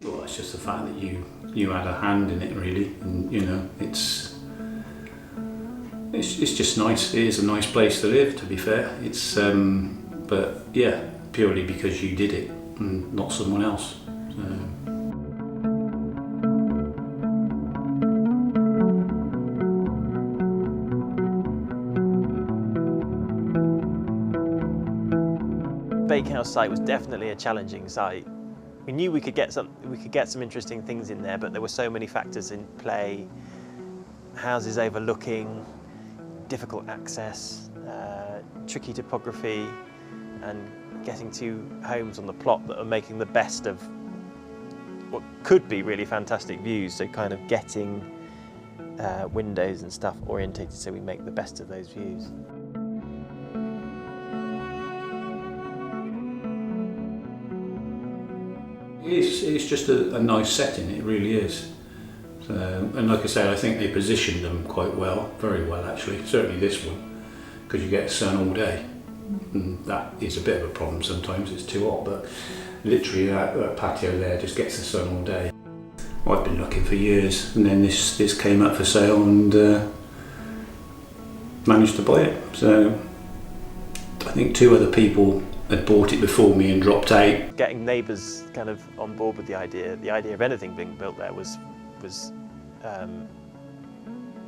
Well, it's just the fact that you had a hand in it, really, and you know, it's just nice. It is a nice place to live, to be fair. It's but yeah, purely because you did it and not someone else. So. Bakehouse site was definitely a challenging site. We knew we could get some interesting things in there, but there were so many factors in play. Houses overlooking, difficult access, tricky topography, and getting to homes on the plot that are making the best of what could be really fantastic views. So kind of getting windows and stuff orientated so we make the best of those views. It's just a nice setting, it really is. So, and like I say, I think they positioned them quite well, very well actually, certainly this one, because you get sun all day. And that is a bit of a problem sometimes, it's too hot, but literally that patio there just gets the sun all day. I've been looking for years, and then this came up for sale and managed to buy it. So I think 2 other people had bought it before me and dropped out. Getting neighbours kind of on board with the idea of anything being built there was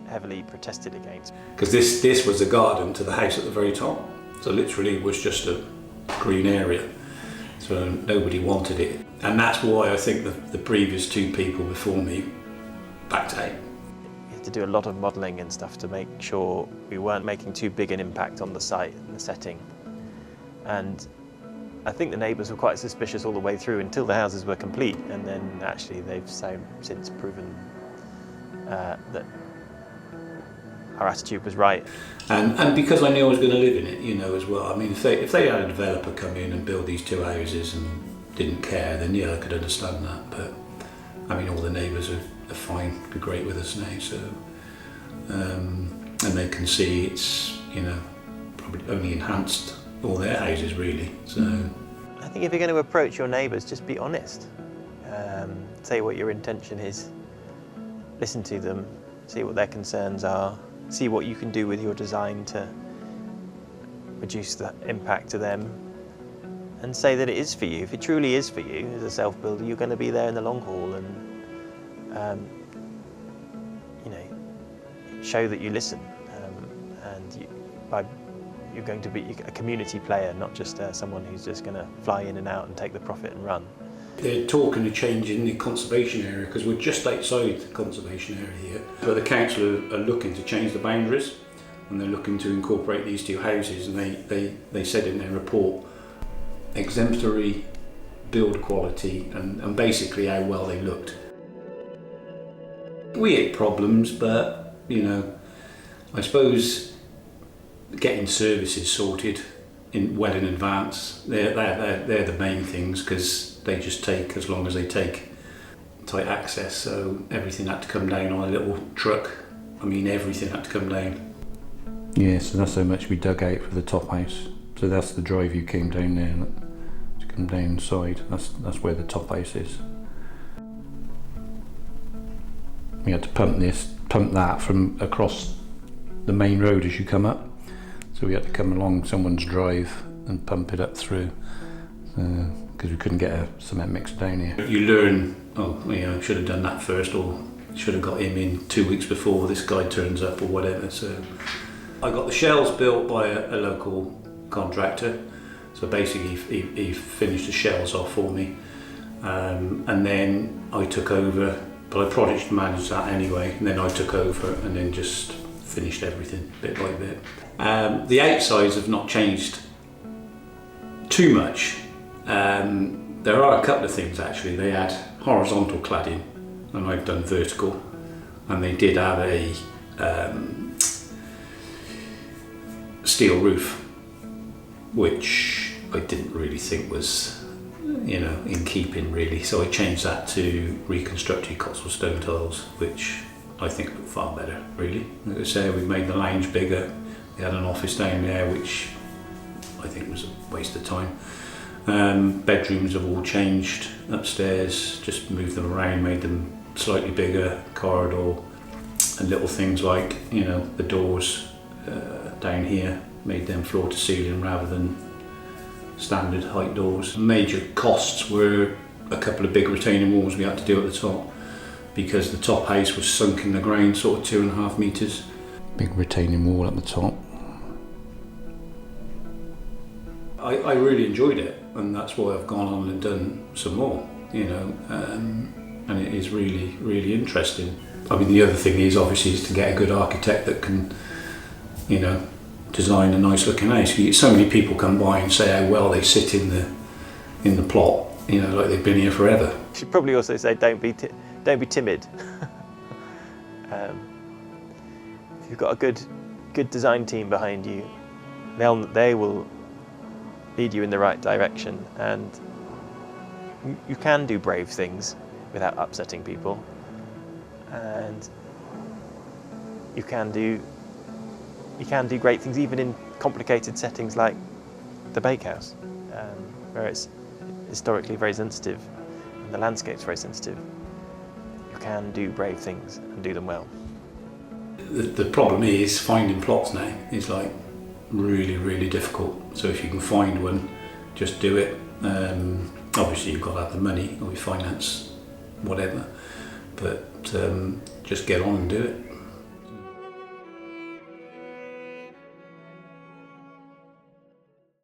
heavily protested against. Because this was a garden to the house at the very top, so literally it was just a green area, so nobody wanted it. And that's why I think the previous 2 people before me backed out. We had to do a lot of modelling and stuff to make sure we weren't making too big an impact on the site and the setting. And I think the neighbours were quite suspicious all the way through until the houses were complete, and then actually they've since proven that our attitude was right. And because I knew I was going to live in it, you know, as well. I mean, if they had a developer come in and build these 2 houses and didn't care, then yeah, I could understand that. But I mean, all the neighbours are fine, they're great with us now, so and they can see it's, you know, probably only enhanced all their houses really. So I think if you're going to approach your neighbours, just be honest. Say what your intention is. Listen to them, see what their concerns are, see what you can do with your design to reduce the impact to them, and say that it is for you. If it truly is for you as a self-builder, you're going to be there in the long haul, and you know, show that you listen, and you're going to be a community player, not just someone who's just going to fly in and out and take the profit and run. They're talking of changing the conservation area, because we're just outside the conservation area here. But the council are looking to change the boundaries, and they're looking to incorporate these 2 houses, and they said in their report exemplary build quality and basically how well they looked. We had problems, but you know, I suppose getting services sorted well in advance, they're the main things, because they just take as long as they take. Tight access, so everything had to come down on a little truck. I mean, everything had to come down. Yeah, so that's how much we dug out for the top house. So that's the drive you came down there to come down inside. That's where the top house is. We had to pump that from across the main road as you come up. So we had to come along someone's drive and pump it up through, because we couldn't get a cement mixer down here. You learn, oh, you know, should have done that first, or should have got him in 2 weeks before this guy turns up, or whatever. So I got the shells built by a local contractor. So basically he finished the shells off for me, and then I took over, but I project managed that anyway, and then I took over and then just finished everything bit by bit. The outsides have not changed too much. There are a couple of things actually. They had horizontal cladding and I've done vertical, and they did have a steel roof, which I didn't really think was, you know, in keeping really, so I changed that to reconstructed Cotswold stone tiles, which I think look far better really. Like I say, we made the lounge bigger. We had an office down there, which I think was a waste of time. Bedrooms have all changed upstairs, just moved them around, made them slightly bigger, corridor, and little things like, you know, the doors down here, made them floor to ceiling rather than standard height doors. Major costs were a couple of big retaining walls we had to do at the top, because the top house was sunk in the ground sort of 2.5 metres. Big retaining wall at the top. I really enjoyed it, and that's why I've gone on and done some more, you know, and it is really, really interesting. I mean, the other thing is obviously is to get a good architect that can, you know, design a nice looking house. So many people come by and say how well they sit in the plot, you know, like they've been here forever. You should probably also say don't be timid. If you've got a good design team behind you, they will lead you in the right direction, and you can do brave things without upsetting people, and you can do great things even in complicated settings like the bakehouse, where it's historically very sensitive and the landscape's very sensitive. You can do brave things and do them well. The problem is finding plots now is like really, really difficult. So if you can find one, just do it. Obviously you've got to have the money or you finance whatever, but just get on and do it.